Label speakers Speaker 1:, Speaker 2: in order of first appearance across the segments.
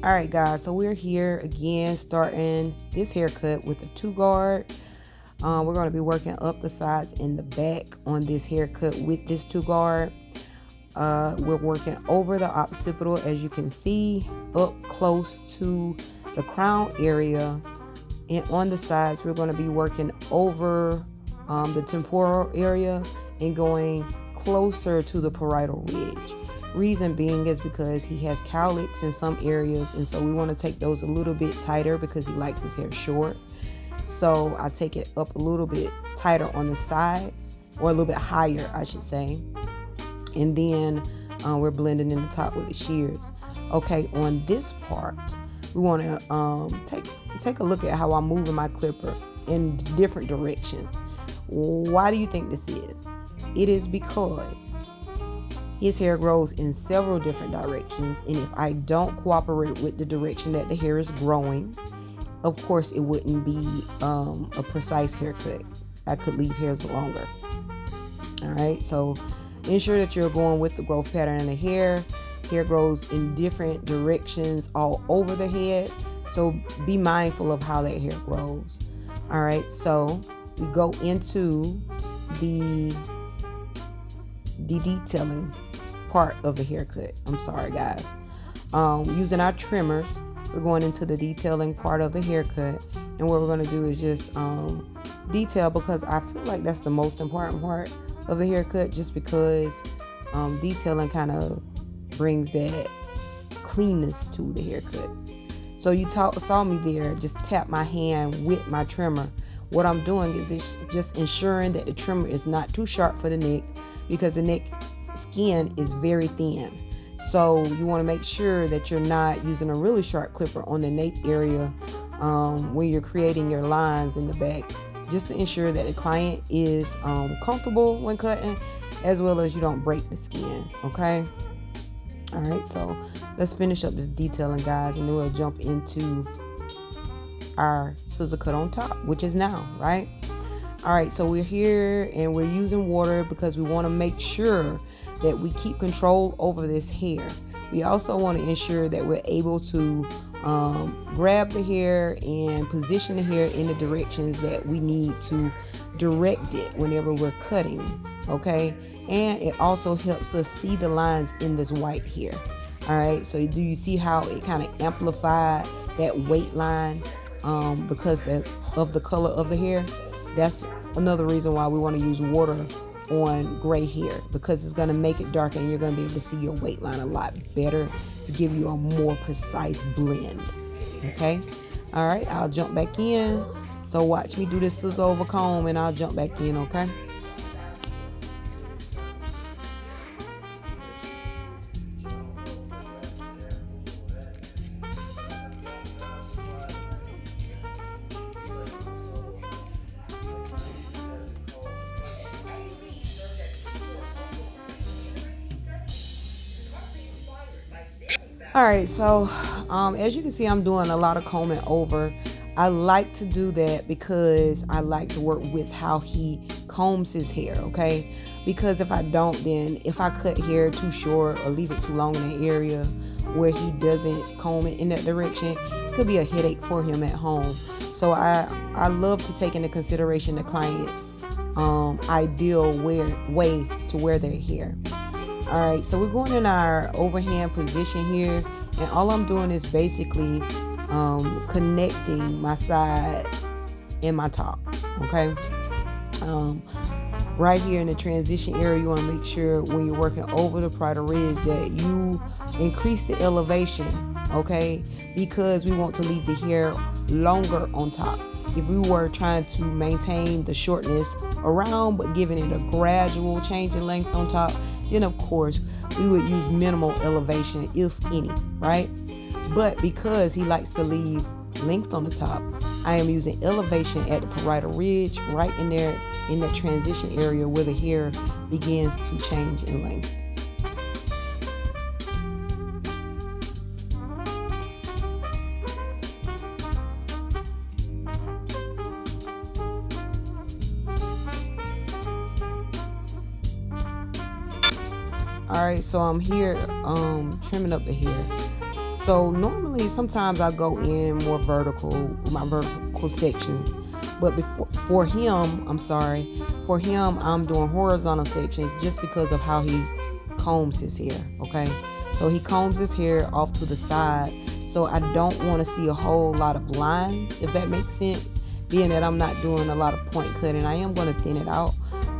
Speaker 1: All right, guys, so we're here again starting this haircut with a 2-guard. We're going to be working up the sides and the back on this haircut with this 2-guard. We're working over the occipital, as you can see, up close to the crown area. And on the sides, we're going to be working over the temporal area and going closer to the parietal ridge. Reason being is because he has cowlicks in some areas, and so we want to take those a little bit tighter because he likes his hair short. So I take it up a little bit tighter on the sides, or a little bit higher, I should say. And then we're blending in the top with the shears. Okay, on this part, we want to take a look at how I'm moving my clipper in different directions. Why do you think this is? It is because his hair grows in several different directions, and if I don't cooperate with the direction that the hair is growing, of course it wouldn't be a precise haircut. I could leave hairs longer. Alright, so ensure that you're going with the growth pattern in the hair. Hair grows in different directions all over the head, so be mindful of how that hair grows. Alright, so we go into the detailing part of the haircut. I'm sorry, guys. Using our trimmers, we're going into the detailing part of the haircut, and what we're going to do is just detail, because I feel like that's the most important part of the haircut, just because detailing kind of brings that cleanness to the haircut. So you saw me there just tap my hand with my trimmer. What I'm doing is just ensuring that the trimmer is not too sharp for the neck, because the neck skin is very thin. So you want to make sure that you're not using a really sharp clipper on the nape area when you're creating your lines in the back, just to ensure that the client is comfortable when cutting, as well as you don't break the skin. Okay, all right, so let's finish up this detailing, guys, and then we'll jump into our scissor cut on top, which is now, right? All right, so we're here and we're using water because we want to make sure that we keep control over this hair. We also want to ensure that we're able to grab the hair and position the hair in the directions that we need to direct it whenever we're cutting. Okay, and it also helps us see the lines in this white hair. All right, so do you see how it kind of amplified that weight line because of the color of the hair? That's another reason why we want to use water on gray hair, because it's going to make it darker and you're going to be able to see your weight line a lot better to give you a more precise blend. Okay, all right, I'll jump back in. So watch me do this scissor over comb and I'll jump back in. Okay. All right, so as you can see, I'm doing a lot of combing over. I like to do that because I like to work with how he combs his hair, okay? Because if I don't, then if I cut hair too short or leave it too long in that area where he doesn't comb it in that direction, it could be a headache for him at home. So I love to take into consideration the client's ideal way to wear their hair. All right, so we're going in our overhand position here, and all I'm doing is basically connecting my side and my top. Okay, right here in the transition area, you want to make sure when you're working over the parietal ridge that you increase the elevation. Okay, because we want to leave the hair longer on top. If we were trying to maintain the shortness around but giving it a gradual change in length on top, then of course we would use minimal elevation, if any, right? But because he likes to leave length on the top, I am using elevation at the parietal ridge, right in there in that transition area where the hair begins to change in length. Alright, so I'm here trimming up the hair. So normally, sometimes I go in more vertical with my vertical sections, but for him, I'm doing horizontal sections just because of how he combs his hair. Okay, so he combs his hair off to the side, so I don't want to see a whole lot of line, if that makes sense. Being that I'm not doing a lot of point cutting, I am going to thin it out,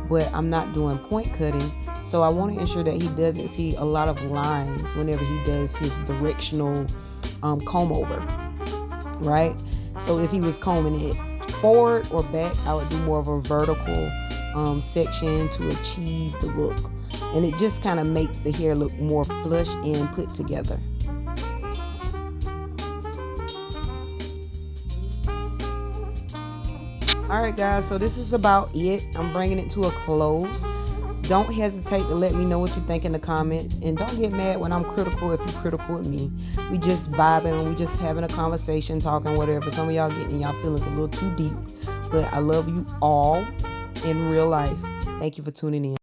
Speaker 1: but I'm not doing point cutting. So I want to ensure that he doesn't see a lot of lines whenever he does his directional comb over, right? So if he was combing it forward or back, I would do more of a vertical section to achieve the look. And it just kind of makes the hair look more flush and put together. Alright guys, so this is about it. I'm bringing it to a close. Don't hesitate to let me know what you think in the comments. And don't get mad when I'm critical if you're critical with me. We just vibing, we just having a conversation, talking, whatever. Some of y'all getting y'all feelings a little too deep. But I love you all in real life. Thank you for tuning in.